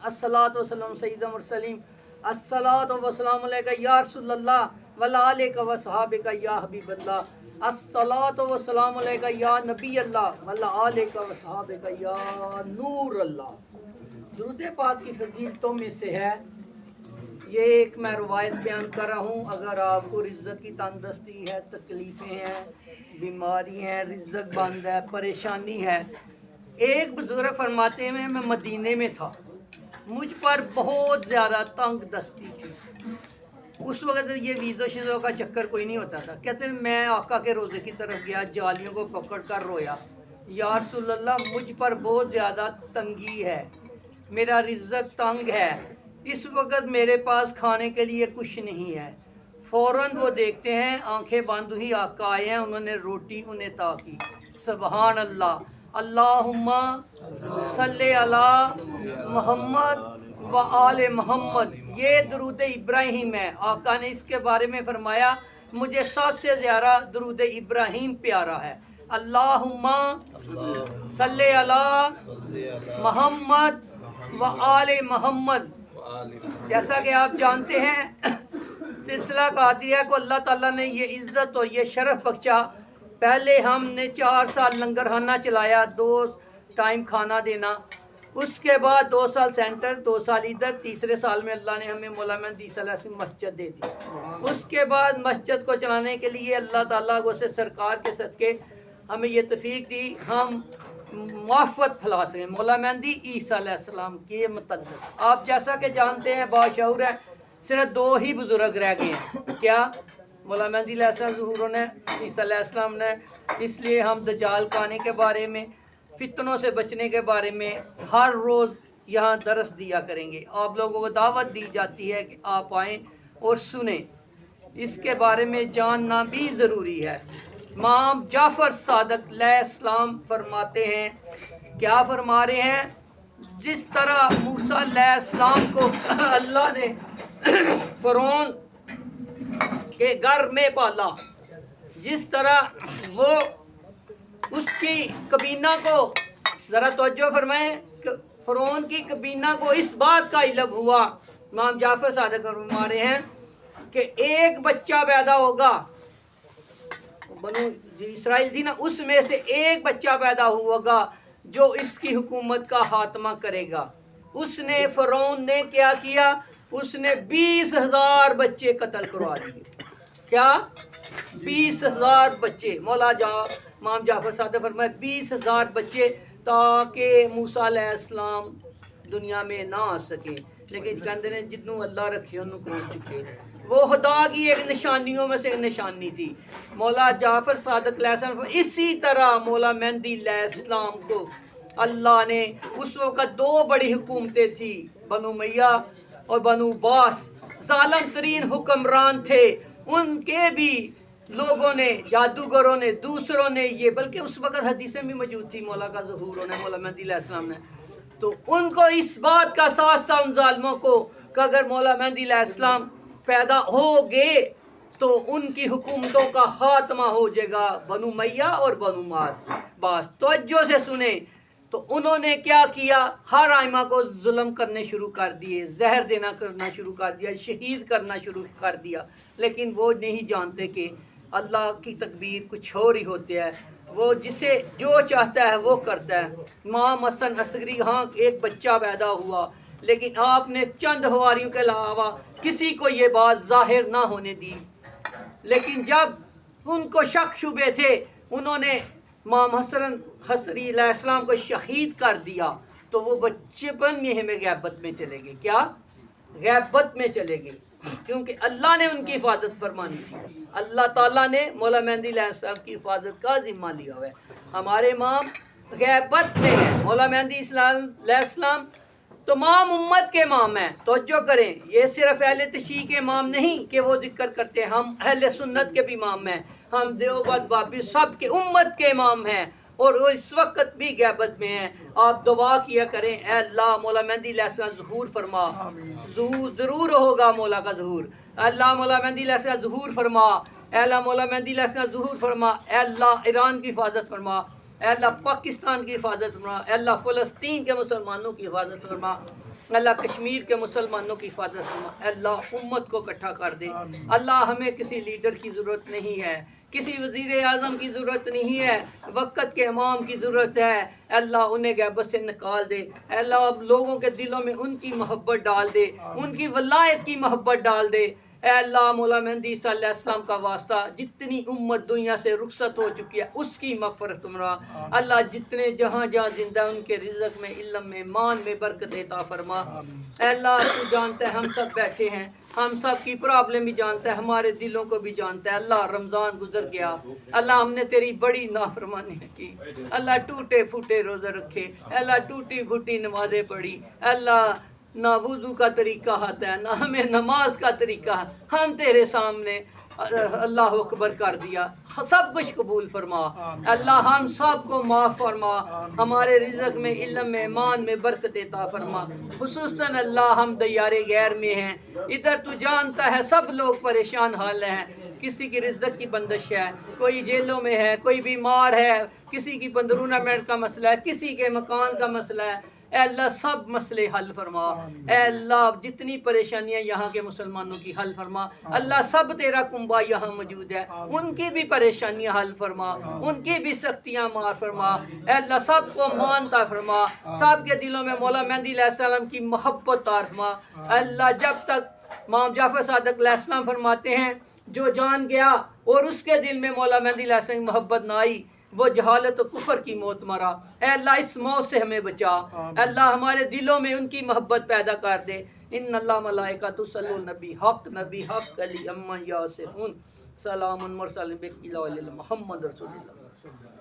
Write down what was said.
अस्सलातु वस्सलाम सय्यिदुल मुरसलीन अस्सलातु वस्सलामु अलैका या रसूलल्लाह वला आलिका व सहाबिका या हबीबल्लाह अस्सलातु वस्सलामु अलैका या नबी अल्लाह वला आलिका व सहाबिका या नूर अल्लाह। दुरूद पाक की फजीलतों में से है ये एक मैं रवायत बयान कर रहा हूँ। अगर आपको रिज़्क़ की तंदुरुस्ती है, तकलीफ़ें हैं, बीमारी हैं, रिज़्क़ बंद है, परेशानी है। एक बुज़ुर्ग फरमाते हैं मैं मदीने में था, मुझ पर बहुत ज़्यादा तंग दस्ती थी। उस वक्त ये वीज़ो शीज़ो का चक्कर कोई नहीं होता था। कहते हैं मैं आका के रोज़े की तरफ गया, जालियों को पकड़ कर रोया, या रसूलल्लाह मुझ पर बहुत ज़्यादा तंगी है, मेरा रिज़्क़ तंग है, इस वक्त मेरे पास खाने के लिए कुछ नहीं है। फ़ौरन वो देखते हैं, आंखें बंद हुई, आका आए हैं, उन्होंने रोटी उन्हें ता की। सुबहान अल्लाह, अल्लाहुम्मा सल्ले अला मोहम्मद व आले मोहम्मद। ये दरूद इब्राहीम है। आका ने इसके बारे में फरमाया मुझे सबसे ज़्यादा दरूद इब्राहीम प्यारा है। अल्लाहुम्मा सल्ले अला मोहम्मद व आले मोहम्मद। जैसा कि आप जानते हैं सिलसिला कादिरिया को अल्लाह ताला ने ये इज़्ज़त और ये शरफ़ बख्शा। पहले हमने 4 साल लंगरखाना चलाया, 2 टाइम खाना देना, उसके बाद 2 साल सेंटर, 2 साल इधर, तीसरे साल में अल्लाह ने हमें मौला मेहदी से मस्जिद दे दी। उसके बाद मस्जिद को चलाने के लिए अल्लाह ताला को से सरकार के सदके हमें ये तौफीक दी, हम मुआफ़त फैला सकें मौला मेहदी ईसा अलैहिस्सलाम के मतलब। आप जैसा कि जानते हैं, बाशऊर है, सिर्फ 2 ही बुज़ुर्ग रह गए हैं। क्या? मौला मेहदी अलैहिस्सलाम ज़ुहूर ने, ईसा अलैहिस्सलाम ने। इसलिए हम दज्जाल का आने के बारे में, फितनों से बचने के बारे में हर रोज़ यहाँ दरस दिया करेंगे। आप लोगों को दावत दी जाती है कि आप आएँ और सुने, इसके बारे में जानना भी ज़रूरी है। इमाम जाफ़र सादिक अलैहिस्सलाम फरमाते हैं, क्या फरमा रहे हैं? जिस तरह मूसा अलैहिस्सलाम को अल्लाह ने फ़िरौन के घर में पाला, जिस तरह वो उसकी कबीना को, ज़रा तवज्जो फरमाएं, फ़िरौन की कबीना को इस बात का इल्म हुआ, इमाम जाफ़र सादिक फरमा रहे हैं कि एक बच्चा पैदा होगा, बनु इसराइल थी ना, उसमें से एक बच्चा पैदा होगा जो इसकी हुकूमत का खात्मा करेगा। उसने, फ़िरौन ने क्या किया? उसने 20,000 बच्चे कत्ल करवा दिए। क्या? 20,000 बच्चे। इमाम जाफ़र सादिक फरमाए 20,000 बच्चे, ताकि मूसा अलैहिस्सलाम दुनिया में ना आ सके। लेकिन कहते हैं जिन्हों अल्लाह रखे उन्होंने पहुँच चुके। वो खुदा की एक निशानियों में से एक निशानी थी। मौला जाफ़र सादिक अलैहिस्सलाम, इसी तरह मौला मेहदी अलैहिस्सलाम को अल्लाह ने, उस वक़्त 2 बड़ी हुकूमतें थी, बनु उमय्या और बनु अब्बास, ज़ालिम तरीन हुक्मरान थे। उनके भी लोगों ने, जादूगरों ने, दूसरों ने ये, बल्कि उस वक़्त हदीसें भी मौजूद थी मौला का ज़हूर होने, मौला मेहदी अलैहिस्सलाम ने, तो उनको इस बात का एहसास था उन ज़ालिमों को कि अगर मौला मेहदी अलैहिस्सलाम पैदा हो गए तो उनकी हुकूमतों का खात्मा हो जाएगा, बनु उमय्या और बनु अब्बास। तवज्जो से सुने, तो उन्होंने क्या किया? हर आइमा को जुल्म करने शुरू कर दिए, जहर देना करना शुरू कर दिया, शहीद करना शुरू कर दिया। लेकिन वो नहीं जानते कि अल्लाह की तकदीर कुछ और ही होती है, वो जिसे जो चाहता है वो करता है। इमाम हसन असगरी, हाँ एक बच्चा पैदा हुआ, लेकिन आपने चंद हवारियों के अलावा किसी को ये बात जाहिर ना होने दी। लेकिन जब उनको शक शुबे थे, उन्होंने इमाम हसन हसरी अलैहिस्सलाम को शहीद कर दिया, तो वो बचपन में हमें गैबत में चले गए। क्या? गैबत में चले गए, क्योंकि अल्लाह ने उनकी हिफाजत फरमानी थी। अल्लाह ताला ने मौला मेहदी अलैहिस्सलाम की हिफाजत का ज़िम्मा लिया हुआ है। हमारे इमाम गैबत में है, मौला मेहदी अलैहिस्सलाम तमाम उम्मत के इमाम हैं। तवज्जो करें, ये सिर्फ अहले तशय्यी के इमाम नहीं कि वो जिक्र करते हैं, हम अहले सुन्नत के भी इमाम हैं, हम देवबंद वापी सब के उम्मत के इमाम हैं, और वो इस वक्त भी गैबत में हैं। आप दुआ किया करें, ऐ अल्लाह मौला मेहदी अलैहिस्सलाम ज़हूर फरमा, ज़रूर होगा मौला का ज़हूर। अल्लाह मौला मेहदी अलैहिस्सलाम ज़हूर फरमा, अल्लाह मौला मेहदी अलैहिस्सलाम ज़हूर फरमा, अल्लाह ईरान की हिफाजत फरमा, अल्लाह पाकिस्तान की हिफाजत फरमा, अल्लाह फ़लस्तीन के मुसलमानों की हिफाजत फरमा, اللہ کشمیر کے مسلمانوں کی حفاظت فرما، اللہ امت کو اکٹھا کر دے، اللہ ہمیں کسی لیڈر کی ضرورت نہیں ہے، کسی وزیر اعظم کی ضرورت نہیں ہے، وقت کے امام کی ضرورت ہے، اللہ انہیں غیبت سے نکال دے، اللہ اب لوگوں کے دلوں میں ان کی محبت ڈال دے، ان کی ولایت کی محبت ڈال دے، اے اللہ مولا مہدی صلی اللہ علیہ وسلم کا واسطہ جتنی امت دنیا سے رخصت ہو چکی ہے اس کی مغفرت فرما، اللہ جتنے جہاں جہاں زندہ ان کے رزق میں، علم میں، مان میں برکت عطا فرما، اے اللہ تو جانتا ہے ہم سب بیٹھے ہیں، ہم سب کی پرابلم بھی جانتا ہے، ہمارے دلوں کو بھی جانتا ہے، اللہ رمضان گزر گیا، اللہ ہم نے تیری بڑی نافرمانی کی، اللہ ٹوٹے پھوٹے روزے رکھے، اللہ ٹوٹی پھوٹی نمازیں پڑھی، اللہ نہ وضو کا طریقہ آتا ہے، نہ ہمیں نماز کا طریقہ ہے، ہم تیرے سامنے اللہ اکبر کر دیا، سب کچھ قبول فرما، اللہ ہم سب کو معاف فرما، ہمارے رزق میں، علم میں، مان میں برکت عطا فرما، خصوصاً اللہ ہم دیار غیر میں ہیں، ادھر تو جانتا ہے سب لوگ پریشان حال ہیں، کسی کی رزق کی بندش ہے، کوئی جیلوں میں ہے، کوئی بیمار ہے، کسی کی 15 منٹ کا مسئلہ ہے، کسی کے مکان کا مسئلہ ہے، اے اللہ سب مسئلے حل فرما، اے اللہ جتنی پریشانیاں یہاں کے مسلمانوں کی حل فرما، اللہ سب تیرا کنبہ یہاں موجود ہے، ان کی بھی پریشانیاں حل فرما، ان کی بھی سختیاں معاف فرما، اے اللہ سب کو مانتا فرما، سب کے دلوں میں مولا مہدی علیہ السلام کی محبت فرما، اے اللہ جب تک امام جعفر صادق علیہ السلام فرماتے ہیں جو جان گیا اور اس کے دل میں مولا مہدی علیہ السلام کی محبت نہ آئی وہ جہالت و کفر کی موت مرا، اے اللہ اس موت سے ہمیں بچا، اے اللہ ہمارے دلوں میں ان کی محبت پیدا کر دے، ان اللہ ملائکۃ صلی النبی حق علی اما یاسفون سلام مرسل بک محمد رسول اللہ۔